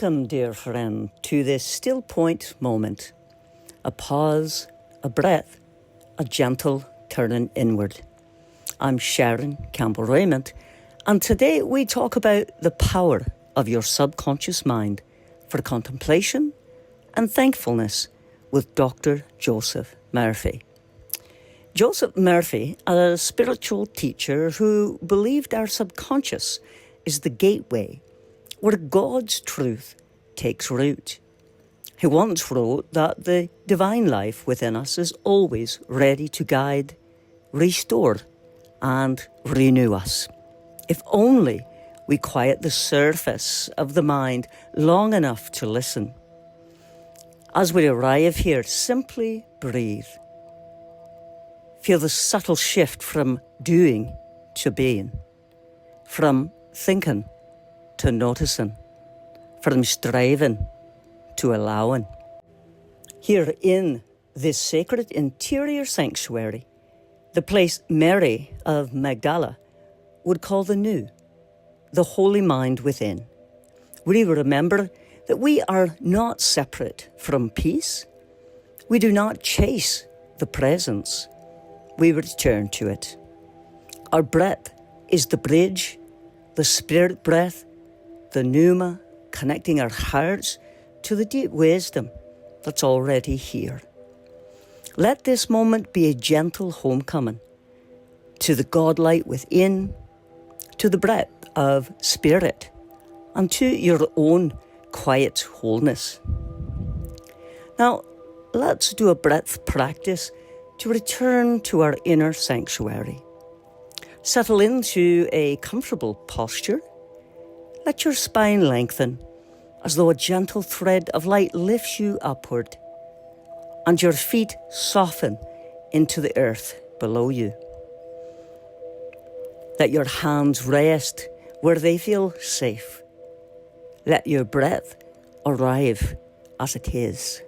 Welcome, dear friend, to this still point moment. A pause, a breath, a gentle turning inward. I'm Sharon Campbell-Rayment, and today we talk about the power of your subconscious mind for contemplation and thankfulness with Dr. Joseph Murphy. Joseph Murphy, a spiritual teacher who believed our subconscious is the gateway where God's truth takes root. He once wrote that the divine life within us is always ready to guide, restore, and renew us. If only we quiet the surface of the mind long enough to listen. As we arrive here, simply breathe. Feel the subtle shift from doing to being, from thinking to noticing, from striving to allowing. Here in this sacred interior sanctuary, the place Mary of Magdala would call the Nous, the holy mind within, we remember that we are not separate from peace. We do not chase the presence. We return to it. Our breath is the bridge, the spirit breath, the pneuma, connecting our hearts to the deep wisdom that's already here. Let this moment be a gentle homecoming to the God-light within, to the breath of spirit, and to your own quiet wholeness. Now, let's do a breath practice to return to our inner sanctuary. Settle into a comfortable posture. Let your spine lengthen as though a gentle thread of light lifts you upward, and your feet soften into the earth below you. Let your hands rest where they feel safe. Let your breath arrive as it is.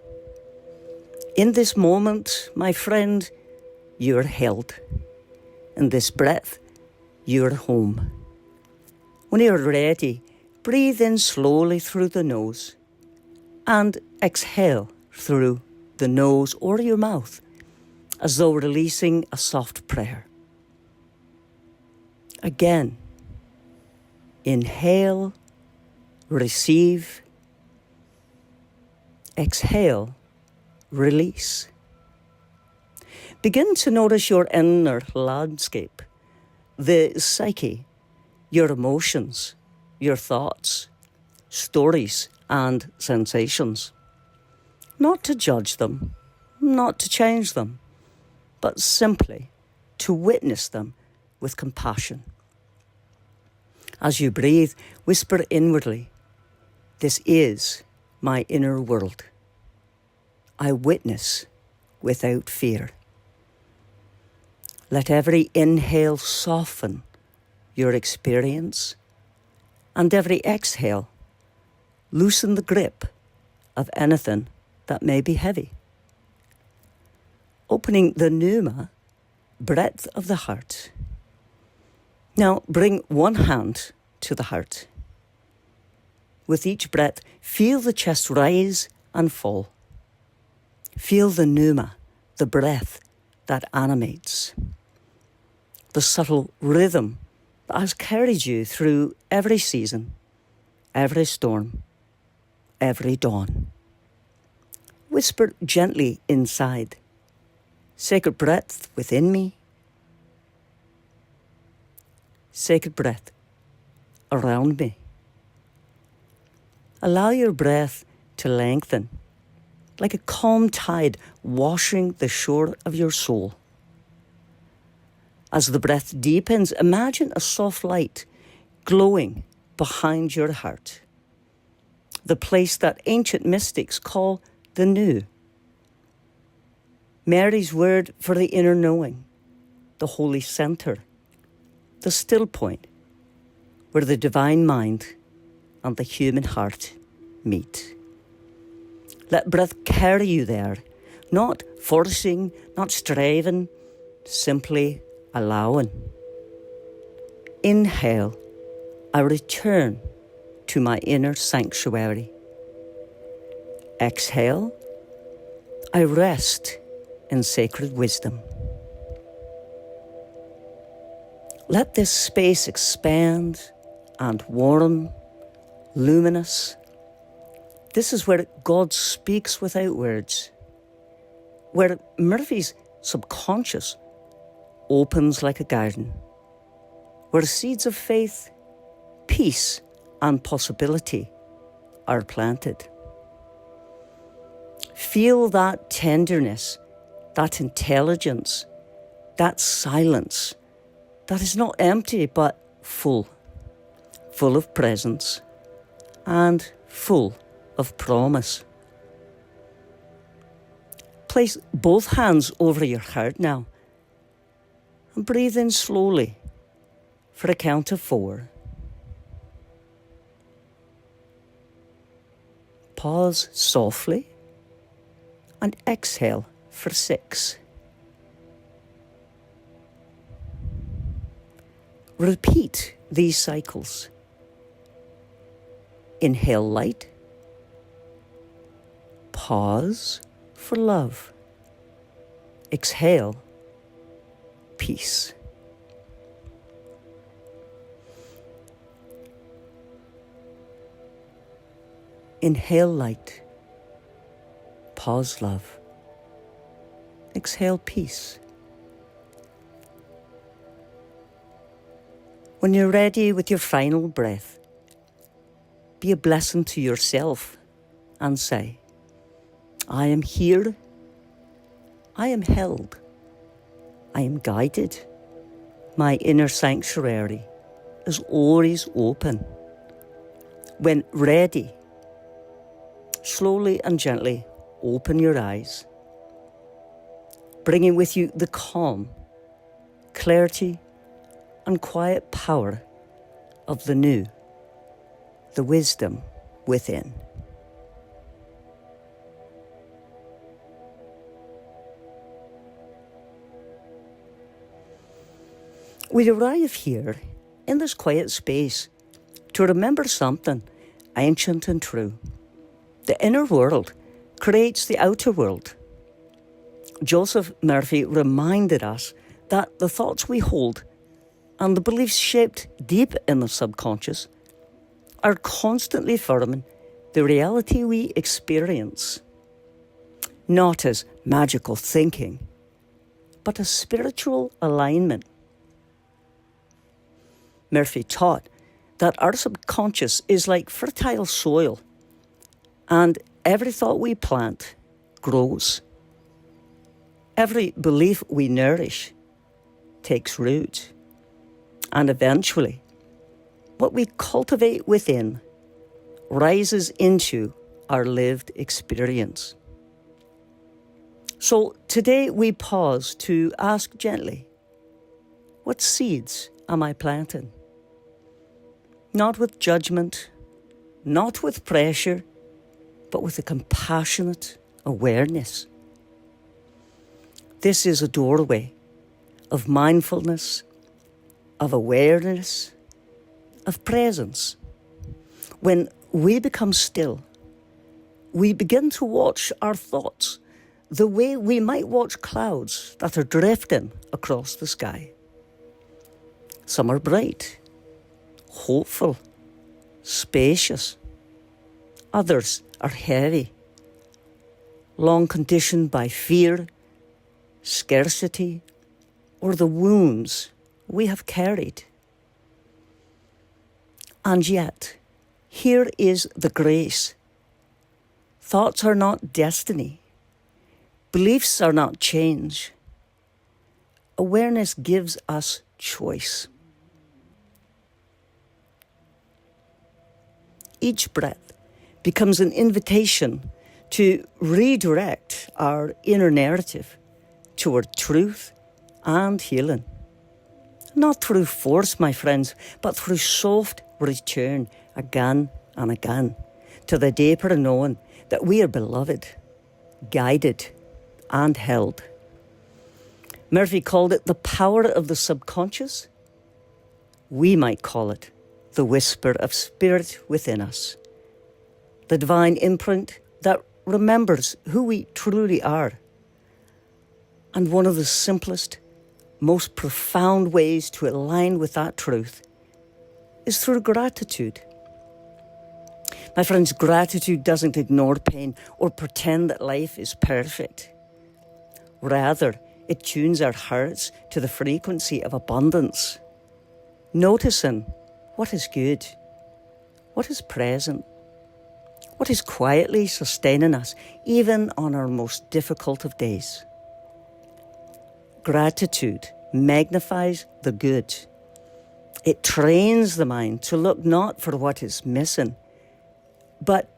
In this moment, my friend, you're held. In this breath, you're home. When you're ready, breathe in slowly through the nose and exhale through the nose or your mouth as though releasing a soft prayer. Again, inhale, receive, exhale, release. Begin to notice your inner landscape, the psyche, your emotions, your thoughts, stories, and sensations. Not to judge them, not to change them, but simply to witness them with compassion. As you breathe, whisper inwardly, "This is my inner world. I witness without fear." Let every inhale soften your experience, and every exhale loosen the grip of anything that may be heavy. Opening the pneuma, breadth of the heart. Now bring one hand to the heart. With each breath, feel the chest rise and fall. Feel the pneuma, the breath that animates. The subtle rhythm that has carried you through every season, every storm, every dawn. Whisper gently inside, "Sacred breath within me. Sacred breath around me." Allow your breath to lengthen like a calm tide washing the shore of your soul. As the breath deepens, imagine a soft light glowing behind your heart, the place that ancient mystics call the Nous. Mary's word for the inner knowing, the holy center, the still point, where the divine mind and the human heart meet. Let breath carry you there, not forcing, not striving, simply allowing. Inhale, I return to my inner sanctuary. exhale, I rest in sacred wisdom. Let this space expand and warm, luminous. This is where God speaks without words, where Murphy's subconscious opens like a garden, where seeds of faith, peace, and possibility are planted. Feel that tenderness, that intelligence, that silence that is not empty but full of presence and full of promise. Place both hands over your heart now and breathe in slowly for a count of 4. Pause softly and exhale for 6. Repeat these cycles. Inhale light. Pause for love. Exhale peace. Inhale light. Pause love. Exhale peace. When you're ready with your final breath, be a blessing to yourself and say, I am here, I am held, I am guided, my inner sanctuary is always open. When ready, slowly and gently open your eyes, bringing with you the calm, clarity, and quiet power of the new, the wisdom within. We arrive here in this quiet space to remember something ancient and true. The inner world creates the outer world. Joseph Murphy reminded us that the thoughts we hold and the beliefs shaped deep in the subconscious are constantly forming the reality we experience, not as magical thinking, but as spiritual alignment. Murphy taught that our subconscious is like fertile soil, and every thought we plant grows. Every belief we nourish takes root. And eventually, what we cultivate within rises into our lived experience. So today we pause to ask gently, what seeds am I planting? Not with judgment, not with pressure, but with a compassionate awareness. This is a doorway of mindfulness, of awareness, of presence. When we become still, we begin to watch our thoughts the way we might watch clouds that are drifting across the sky. Some are bright, hopeful, spacious. Others are heavy, long conditioned by fear, scarcity, or the wounds we have carried. And yet, here is the grace. Thoughts are not destiny. Beliefs are not change. Awareness gives us choice. Each breath becomes an invitation to redirect our inner narrative toward truth and healing. Not through force, my friends, but through soft return again and again to the deeper knowing that we are beloved, guided, and held. Murphy called it the power of the subconscious. We might call it the whisper of spirit within us, the divine imprint that remembers who we truly are. And one of the simplest, most profound ways to align with that truth is through gratitude. My friends, gratitude doesn't ignore pain or pretend that life is perfect. Rather, it tunes our hearts to the frequency of abundance, noticing what is good, what is present, what is quietly sustaining us, even on our most difficult of days. Gratitude magnifies the good. It trains the mind to look not for what is missing, but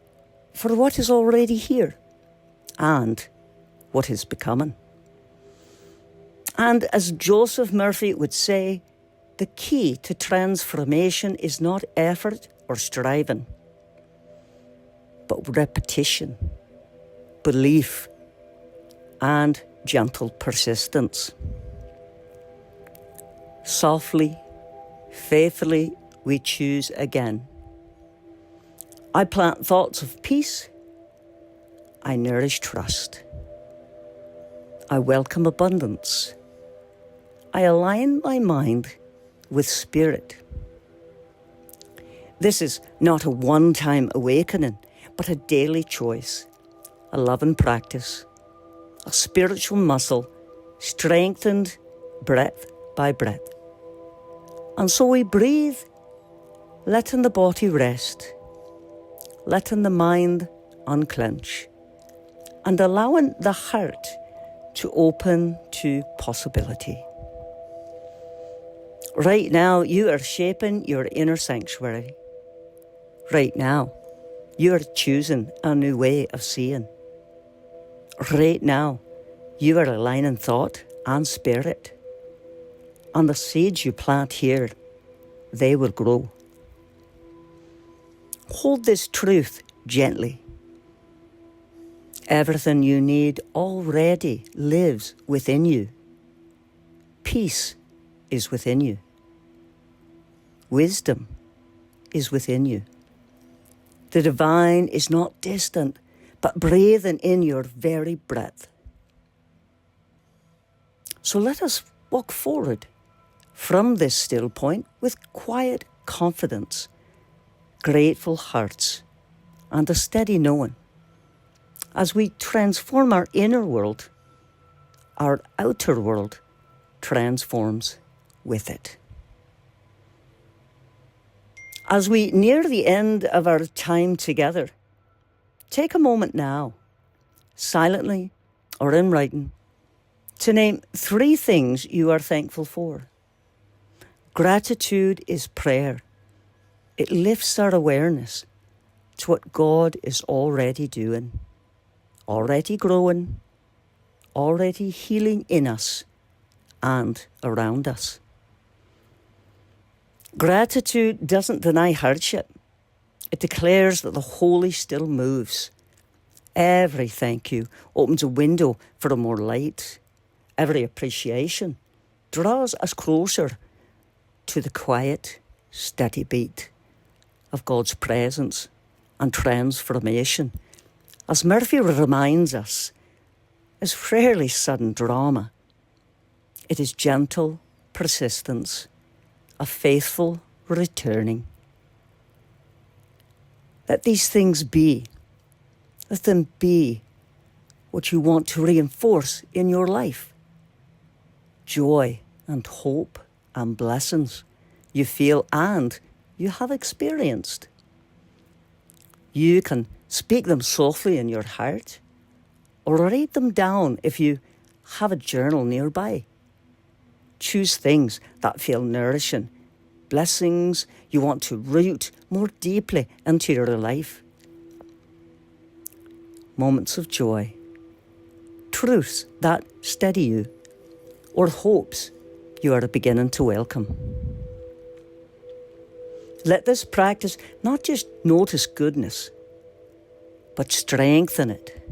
for what is already here and what is becoming. And as Joseph Murphy would say, the key to transformation is not effort or striving, but repetition, belief, and gentle persistence. Softly, faithfully, we choose again. I plant thoughts of peace. I nourish trust. I welcome abundance. I align my mind with spirit. This is not a one-time awakening, but a daily choice, a loving practice, a spiritual muscle strengthened breath by breath. And so we breathe, letting the body rest, letting the mind unclench, and allowing the heart to open to possibility. Right now, you are shaping your inner sanctuary. Right now, you are choosing a new way of seeing. Right now, you are aligning thought and spirit. And the seeds you plant here, they will grow. Hold this truth gently. Everything you need already lives within you. Peace is within you. Wisdom is within you. The divine is not distant, but breathing in your very breath. So let us walk forward from this still point with quiet confidence, grateful hearts, and a steady knowing. As we transform our inner world, our outer world transforms with it. As we near the end of our time together, take a moment now, silently or in writing, to name 3 things you are thankful for. Gratitude is prayer. It lifts our awareness to what God is already doing, already growing, already healing in us and around us. Gratitude doesn't deny hardship. It declares that the holy still moves. Every thank you opens a window for a more light. Every appreciation draws us closer to the quiet, steady beat of God's presence and transformation. As Murphy reminds us, is rarely sudden drama. It is gentle persistence, a faithful returning. Let these things be. Let them be what you want to reinforce in your life. Joy and hope and blessings you feel and you have experienced. You can speak them softly in your heart or write them down if you have a journal nearby. Choose things that feel nourishing, blessings you want to root more deeply into your life. Moments of joy, truths that steady you, or hopes you are beginning to welcome. Let this practice not just notice goodness, but strengthen it.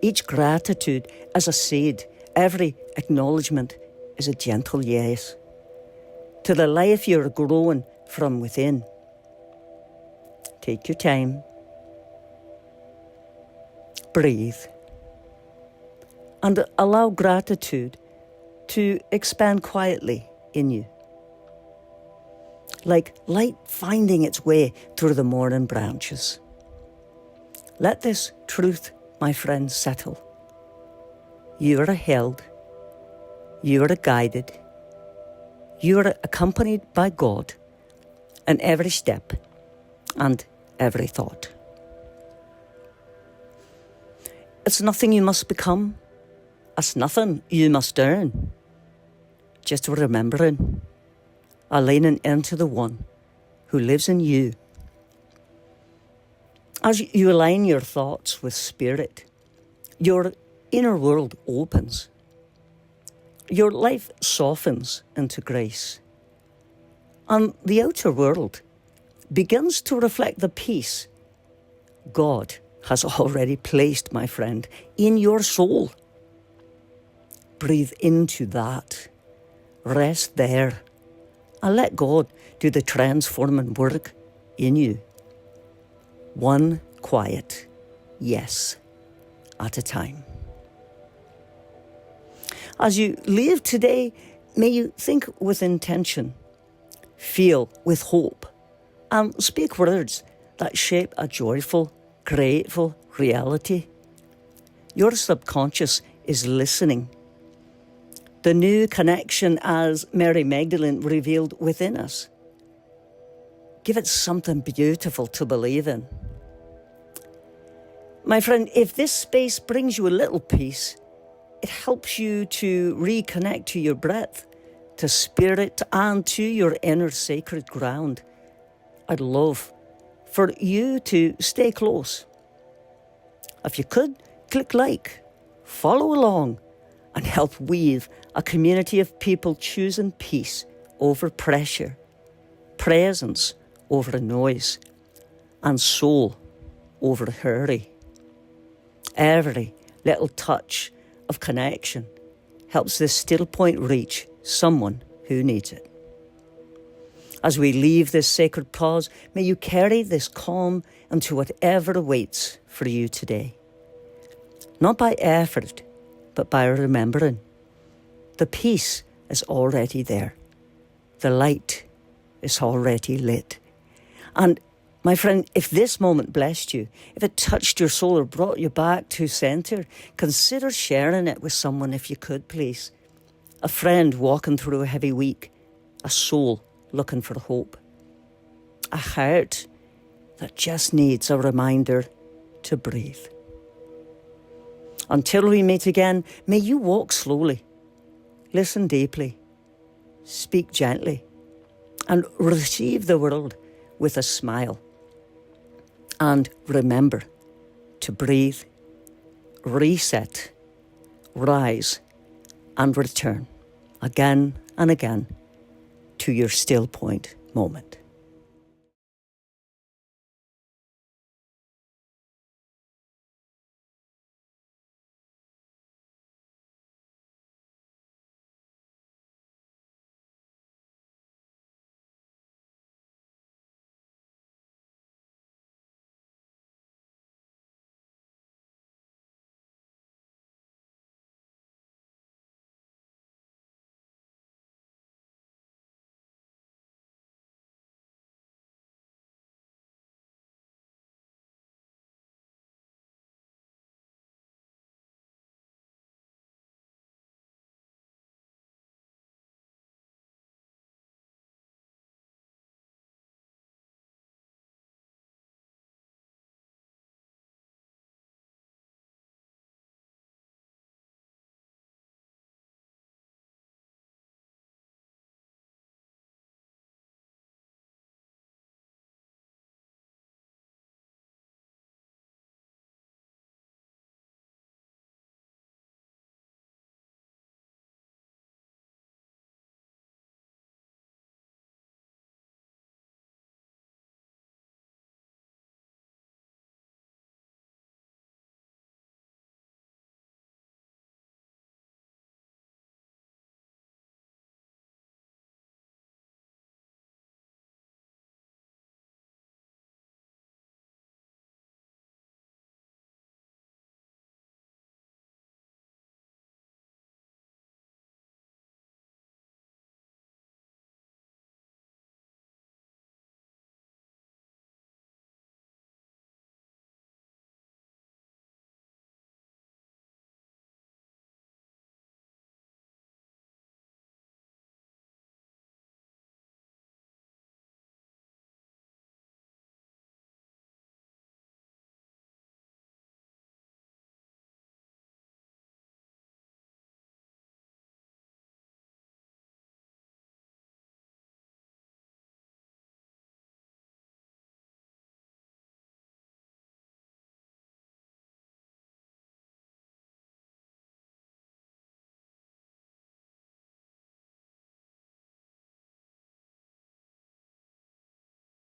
Each gratitude is a seed, every acknowledgement is a gentle yes to the life you're growing from within. Take your time. breathe, and allow gratitude to expand quietly in you, like light finding its way through the morning branches. Let this truth, my friends, settle. You are held, you are guided, you are accompanied by God in every step and every thought. It's nothing you must become. It's nothing you must earn. Just a remembering, a leaning into the one who lives in you. As you align your thoughts with spirit, your inner world opens. Your life softens into grace. And the outer world begins to reflect the peace God has already placed, my friend, in your soul. Breathe into that. Rest there. And let God do the transforming work in you. One quiet yes at a time. As you leave today, may you think with intention, feel with hope, and speak words that shape a joyful, grateful reality. Your subconscious is listening. The new connection as Mary Magdalene revealed within us. Give it something beautiful to believe in. My friend, if this space brings you a little peace, it helps you to reconnect to your breath, to spirit, and to your inner sacred ground. I'd love for you to stay close. If you could, click like, follow along, and help weave a community of people choosing peace over pressure, presence over noise, and soul over hurry. Every little touch of connection helps this still point reach someone who needs it. As we leave this sacred pause, may you carry this calm into whatever awaits for you today. Not by effort, but by remembering. The peace is already there. The light is already lit. And my friend, if this moment blessed you, if it touched your soul or brought you back to centre, consider sharing it with someone if you could, please. A friend walking through a heavy week, a soul looking for hope, a heart that just needs a reminder to breathe. Until we meet again, may you walk slowly, listen deeply, speak gently, and receive the world with a smile. And remember to breathe, reset, rise, and return again and again to your still point moment.